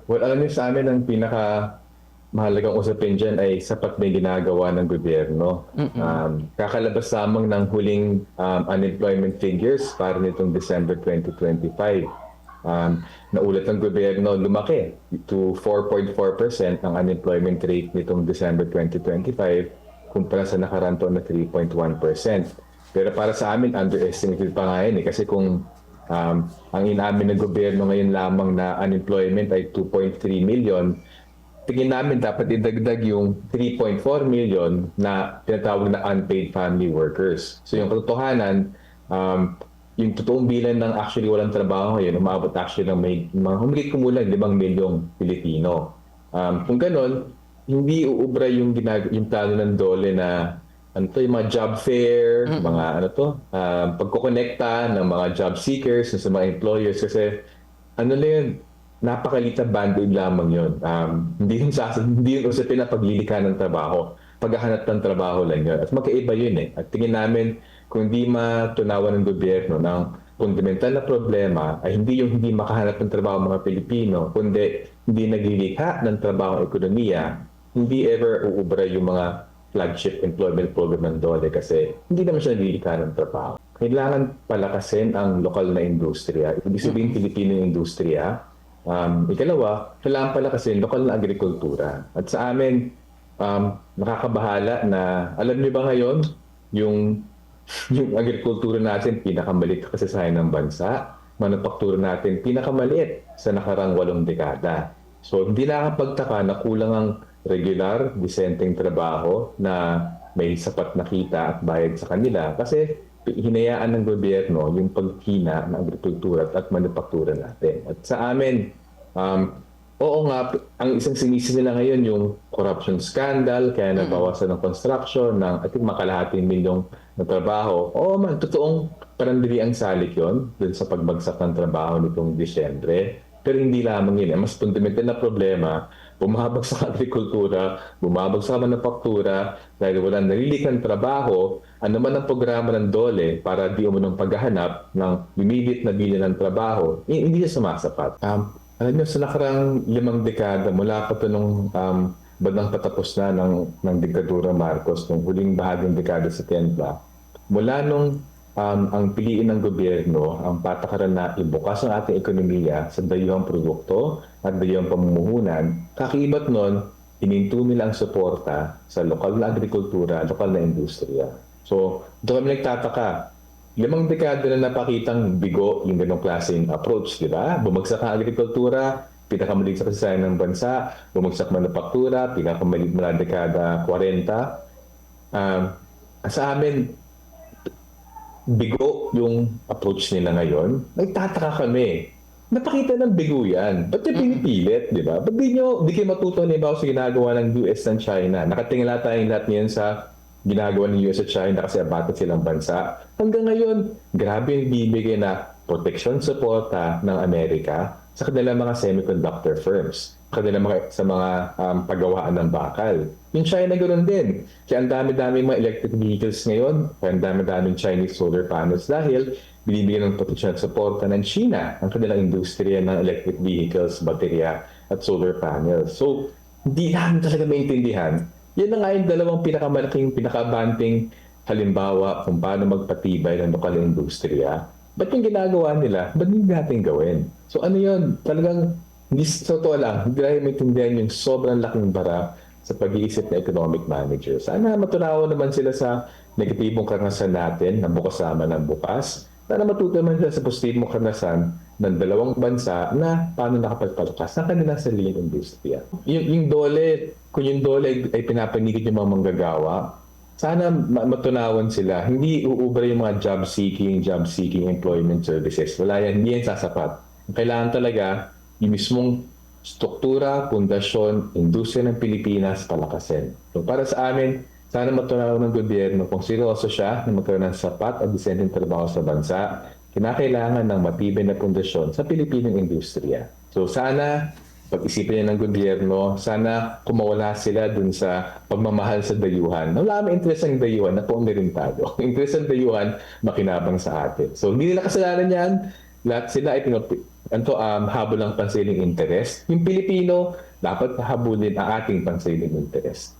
Well, alam niyo sa amin ang pinaka mahalagang usapin diyan ay sapat na yung ginagawa ng gobyerno. Mm. Kakalabas lamang ng huling unemployment figures para nitong December 2025. Naulat ng gobyerno lumaki to 4.4% ang unemployment rate nitong December 2025 kumpara sa nakaraan taon na 3.1%. Pero para sa amin, underestimated pa nga yun kasi kung ang inamin ng gobyerno ngayon lamang na unemployment ay 2.3 million, tingin namin dapat idagdag yung 3.4 million na tinatawag na unpaid family workers. So yung katotohanan, yung totoong bilang ng actually walang trabaho ngayon, umabot actually ng may, mga humigit kumulang 5 milyong Pilipino. Kung ganon, hindi uubra yung plano ng DOLE na ano to, yung mga job fair, mga Mm. ano to, pagkokonekta ng mga job seekers sa mga employers kasi ano na yun, napakaliit na band-aid lamang yun. Hindi yun usapin na paglilika ng trabaho. Paghahanap ng trabaho lang yun. At magkaiba yun eh. At tingin namin, kung hindi matunawan ng gobyerno ng fundamental na problema ay hindi yung hindi makahanap ng trabaho ng mga Pilipino, kundi hindi naglilikha ng trabaho ng ekonomiya, hindi ever uubra yung mga flagship employment program ng DOLE kasi hindi naman siya naglilikha ng trabaho. Kailangan palakasin ang lokal na industriya. Ibig sabihin, Mm. Pilipino industriya. Ikalawa, kailangan palakasin lokal na agrikultura. At sa amin, nakakabahala na, alam niyo ba ngayon, yung, yung agrikultura natin, pinakamaliit kasi sa ng bansa. Manufaktura natin, pinakamaliit sa nakarang 8 dekada. So, hindi nakakapagtaka na kulang ang regular, disenteng trabaho na may sapat na kita at bayad sa kanila kasi hinayaan ng gobyerno yung paghina ng agrikultura at manufaktura natin. At sa amin, oo nga, ang isang sinisi nila ngayon yung corruption scandal, kaya Mm. nabawasan ng construction ng I think makalahating milyong na trabaho. Oo man, totoong panandali ang salik yon dun sa pagbagsak ng trabaho nitong Disyembre. Pero hindi lamang yun. Mas fundamental na problema, bumabagsak ang agrikultura, bumabagsak ang manufaktura, dahil walang nalilikang trabaho, ano man ang programa ng DOLE para di umunong paghahanap ng bimilit na bilin ng trabaho, hindi siya sumasapat. Alam niyo, sa nakarang 5 dekada, mula pa ito nung bandang patapos na ng diktadura Marcos, nung huling bahaging dekada 70, mula nung ang piliin ng gobyerno, ang patakaran na ibukas ang ating ekonomiya sa dayuhang produkto at dayuhang pamumuhunan, kakibat nun, hininto nila ang suporta sa lokal na agrikultura, lokal na industriya. So, doon kami nagtataka. 5 dekada na napakitang bigo yung ganong klaseng approach, di ba? Bumagsak ang agrikultura, pinakamaliit sa kasaysayan ng bansa, bumagsak manufaktura, pinakamaliit mula dekada 40. Sa amin, bigo yung approach nila ngayon. Nagtataka kami. Napakita ng bigo yan. Ba't yung Mm. pinipilit, di ba? Ba't di kayo matuto ba sa ginagawa ng US and China? Nakatingala tayong lahat ngayon sa ginagawa ng US at China kasi abatat silang bansa. Hanggang ngayon, grabe yung bibigay na protection suporta ng Amerika sa kanilang mga semiconductor firms, sa mga paggawaan ng bakal. Yung China ganoon din. Kaya ang dami-dami mga electric vehicles ngayon, kaya ang dami-daming Chinese solar panels dahil binibigyan ng protection at suporta ng China ang kanilang industriya ng electric vehicles, baterya at solar panels. So, hindi namin talaga maintindihan. Yan na nga yung dalawang pinakamalaking, pinakabanting halimbawa kung paano magpatibay ng lokal na industriya. Ba't yung ginagawa nila, ba't hindi natin gawin? So ano yun? Talagang, hindi sa totoo lang, hindi natin maintindihan yung sobrang laking bara sa pag-iisip na economic manager. Sana matunawa naman sila sa negatibong karanasan natin na bukas sama ng bukas. Sana matuto naman sila sa positibong karanasan ng dalawang bansa na paano nakapagpalakas ng kanilang sariling industriya. Yung DOLE, kung yung DOLE ay pinapanigid yung mga manggagawa, sana matunawan sila. Hindi uubra yung mga job seeking employment services. Wala yan, hindi yan sasapat. Kailangan talaga yung mismong struktura, pundasyon, industriya ng Pilipinas palakasin. So para sa amin, sana matunawan ng gobyerno kung seryoso siya na magkaroon ng sapat at disenteng trabaho sa bansa, kinakailangan ng matibay na pundasyon sa Pilipinong industriya. So sana pag-isipan niya ng gobyerno, sana kumawala sila dun sa pagmamahal sa dayuhan. Wala may interest ang dayuhan na pumirintado. Interest ang dayuhan, makinabang sa atin. So hindi nila kasalanan yan. Lahat sila ay habol ng pansiling interest. Yung Pilipino, dapat habulin ang ating pansiling interest.